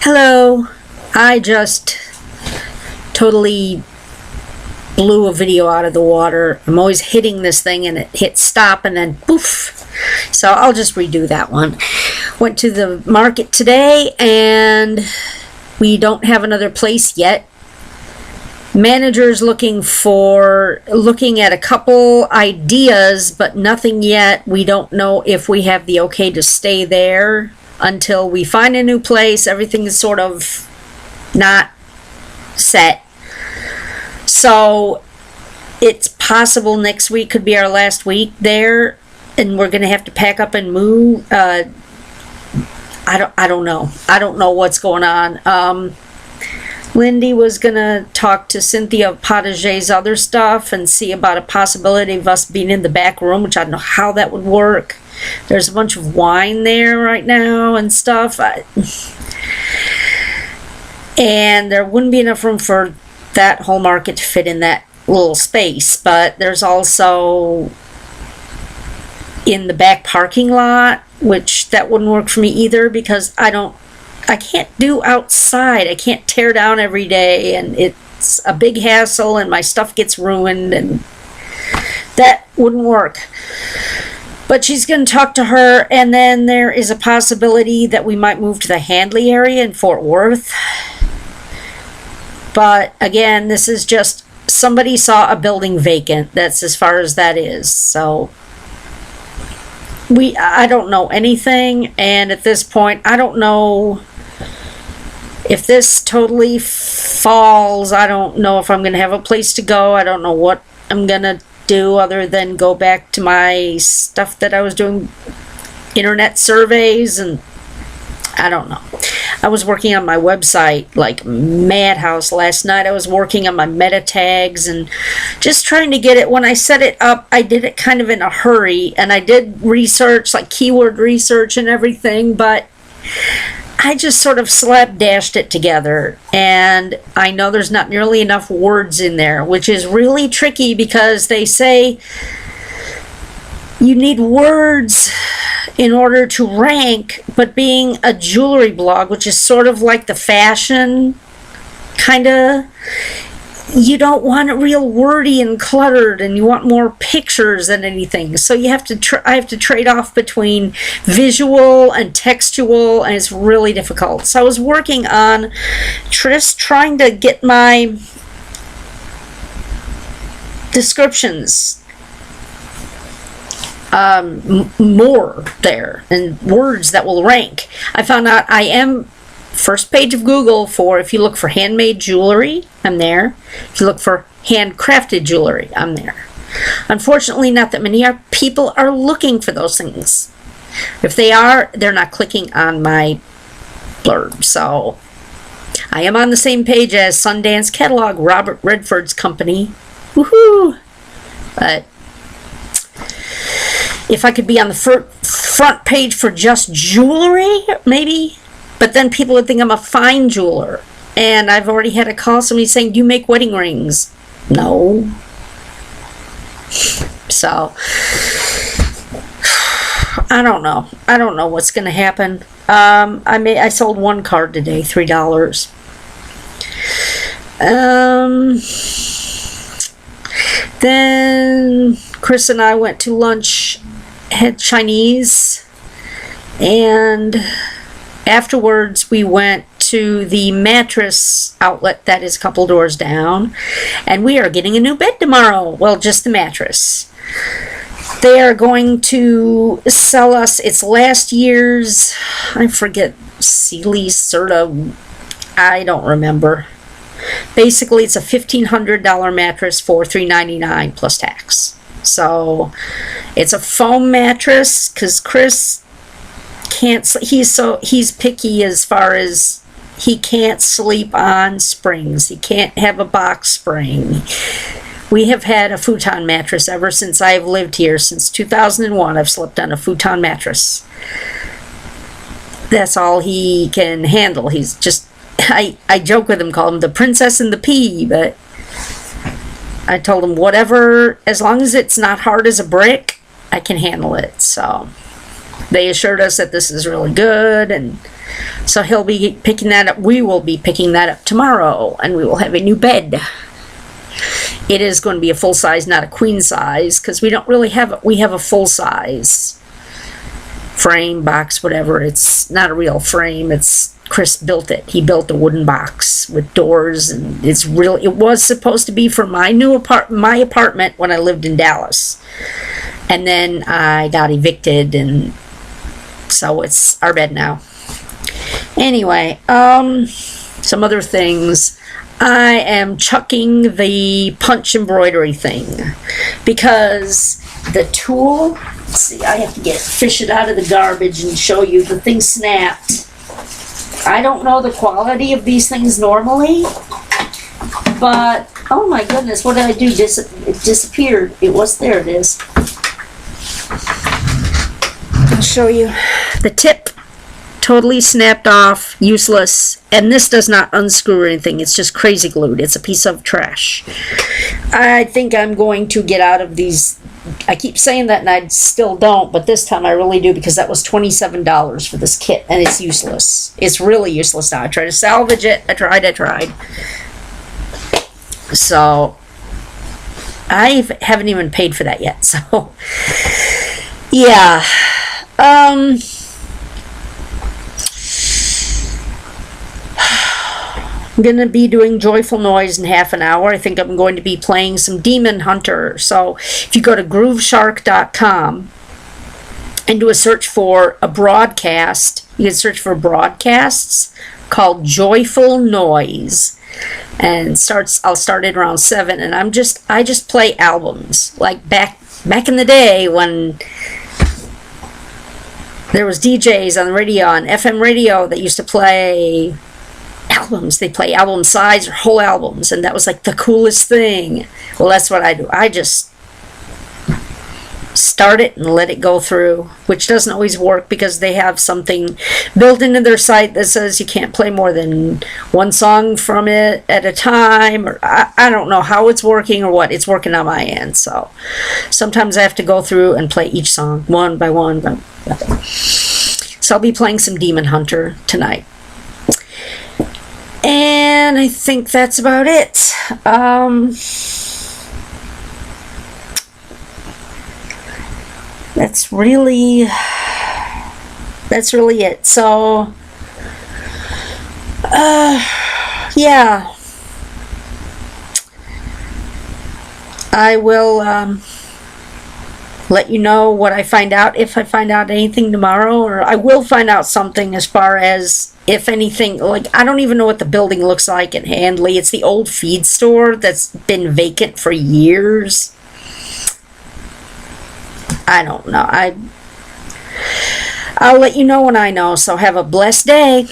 Hello, I just totally blew a video out of the water. I'm always hitting this thing and it hits stop and then poof. So I'll just redo that one. Went to the market today and we don't have another place yet. Manager's looking at a couple ideas, but nothing yet. We don't know if we have the okay to stay there until we find a new place. Everything is sort of not set. So it's possible next week could be our last week there, and we're gonna have to pack up and move. I don't know. I don't know what's going on. Lindy was gonna talk to Cynthia Potager's other stuff and see about a possibility of us being in the back room, which I don't know how that would work. There's a bunch of wine there right now and stuff. And there wouldn't be enough room for that whole market to fit in that little space. But there's also in the back parking lot, which that wouldn't work for me either because I can't do outside. I can't tear down every day and it's a big hassle and my stuff gets ruined and that wouldn't work. But she's going to talk to her, and then there is a possibility that we might move to the Handley area in Fort Worth. But again, this is just somebody saw a building vacant. That's as far as that is. So I don't know anything, and at this point, I don't know if this totally falls. I don't know if I'm going to have a place to go. I don't know what I'm going to do other than go back to my stuff that I was doing, internet surveys, and I don't know. I was working on my website like madhouse last night. I was working on my meta tags and just trying to get it. When I set it up, I did it kind of in a hurry, and I did research, like keyword research and everything, but I just sort of slapdashed it together, and I know there's not nearly enough words in there, which is really tricky because they say you need words in order to rank, but being a jewelry blog, which is sort of like the fashion kind of, you don't want it real wordy and cluttered, and you want more pictures than anything. So you have to I have to trade off between visual and textual, and it's really difficult. So I was working on just trying to get my descriptions more there and words that will rank. I found out I am first page of Google for, if you look for handmade jewelry, I'm there. If you look for handcrafted jewelry, I'm there. Unfortunately, not that many people are looking for those things. If they are, they're not clicking on my blurb. So I am on the same page as Sundance Catalog, Robert Redford's company. Woohoo! But if I could be on the front page for just jewelry, maybe. But then people would think I'm a fine jeweler. And I've already had a call, somebody saying, do you make wedding rings? No. So, I don't know. I don't know what's going to happen. I sold one card today, $3. Then Chris and I went to lunch, had Chinese, and afterwards we went to the mattress outlet that is a couple doors down, and we are getting a new bed tomorrow. Well, just the mattress. They are going to sell us, it's last year's, I forget, Sealy Serta, I don't remember. Basically, it's a $1,500 mattress for $399 plus tax. So it's a foam mattress because Chris can't, he's picky as far as he can't sleep on springs. He can't have a box spring. We have had a futon mattress ever since I've lived here. Since 2001, I've slept on a futon mattress. That's all he can handle. He's just, I joke with him, call him the princess and the pea, but I told him whatever, as long as it's not hard as a brick, I can handle it. So they assured us that this is really good, and so he'll be picking that up. We will be picking that up tomorrow, and we will have a new bed. It is going to be a full size, not a queen size, because we don't really have we have a full size frame, box, whatever. It's not a real frame. It's Chris built it. He built a wooden box with doors, and it was supposed to be for my my apartment when I lived in Dallas. And then I got evicted, and so it's our bed now. Anyway, some other things. I am chucking the punch embroidery thing because the tool, let's see, I have to fish it out of the garbage and show you. The thing snapped. I don't know the quality of these things normally, but oh my goodness, what did I do? It disappeared. There it is. I'll show you. The tip totally snapped off, useless, and this does not unscrew or anything. It's just crazy glued. It's a piece of trash. I think I'm going to get out of these. I keep saying that and I still don't, but this time I really do, because that was $27 for this kit, and it's useless. It's really useless now. I tried to salvage it. I tried. So I haven't even paid for that yet. So yeah. I'm going to be doing Joyful Noise in half an hour. I think I'm going to be playing some Demon Hunter. So if you go to grooveshark.com and do a search for a broadcast, you can search for broadcasts called Joyful Noise. And I'll start it around 7, and I just play albums. Like back in the day when there was DJs on the radio, on FM radio, that used to play albums. They play album sides or whole albums, and that was like the coolest thing. Well, that's what I do. I just start it and let it go through, which doesn't always work because they have something built into their site that says you can't play more than one song from it at a time, or I don't know how it's working or what. It's working on my end, so sometimes I have to go through and play each song one by one. So I'll be playing some Demon Hunter tonight. And I think that's about it. That's really it. So, yeah. I will let you know what I find out, if I find out anything tomorrow, or I will find out something as far as if anything. Like, I don't even know what the building looks like in Handley. It's the old feed store that's been vacant for years. I don't know. I'll let you know when I know. So have a blessed day.